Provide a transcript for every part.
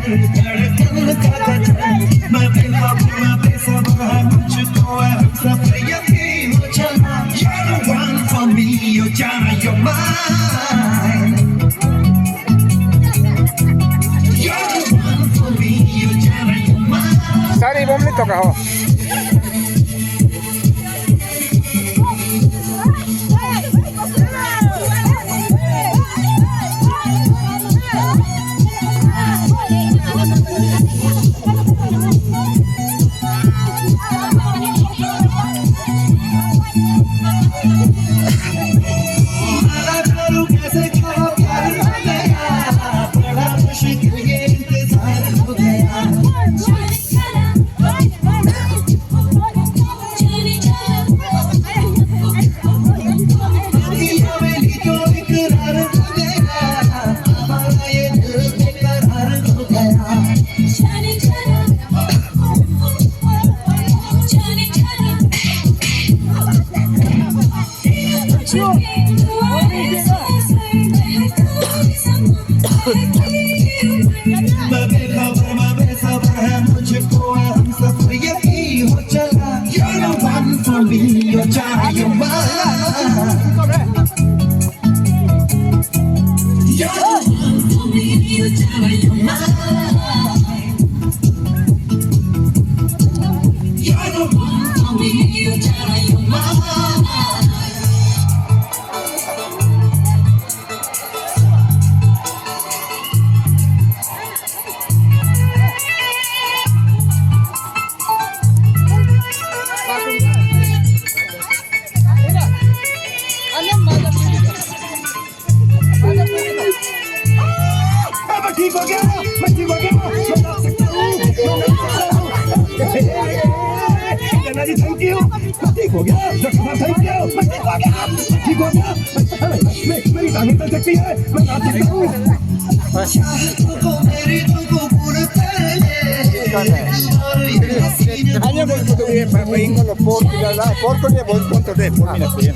धड़कन का गजर मैं बेखबर मैं बेसब्र है मुझको है सफर यकीन हो चला You're the one for me you're Jana you're mine You're the one for me you're Jana you're mine Sari, vamos a tocar, ó. मैं बेखबर मैं बेसब्र है मुझको है हम सफर यकीन हो चला You're the one for me you're Jana you're mine You're the one for me you're Jana you're mine You're the one for me you're Jana you're mine ठीक हो गया मैं ठीक हो गया मैं गा सकता हूँ कहना जी थैंक यू मैं ठीक हो गया थैंक यू मैं ठीक हो गया मेरी तारीफ कर सकती है मैं गा सकता हूँ मेरी तुमको पूरे Hanya voy con tu bien, para ir con los porcos, la porco le voy con tu de por mira bien.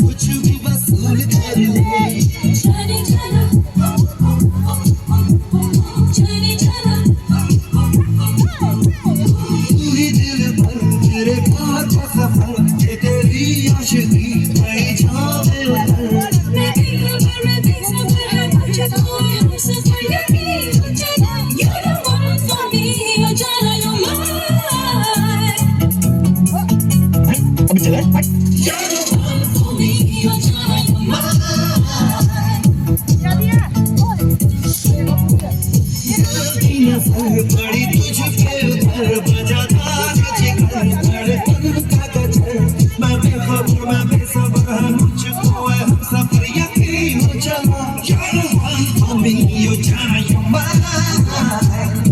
कुछ भी वसूल कर ले पूरी दिल भर तेरे प्यार का सफर ये तेरी आशिकी मैं जाने उतर मैं बेखबर मैं बेसब्र है मुझको हम सफर यकीन हो चला You're the one for me you're Jana you're mine अभी चले You're the one for me you're Jana you're mine बड़ी तुझ पे उधर बजाता जिगर धड़कन का गजर मैं बेखबर मैं बेसब्र है मुझको है हम सफर यकीन हो चला You're the one for me you're Jana you're mine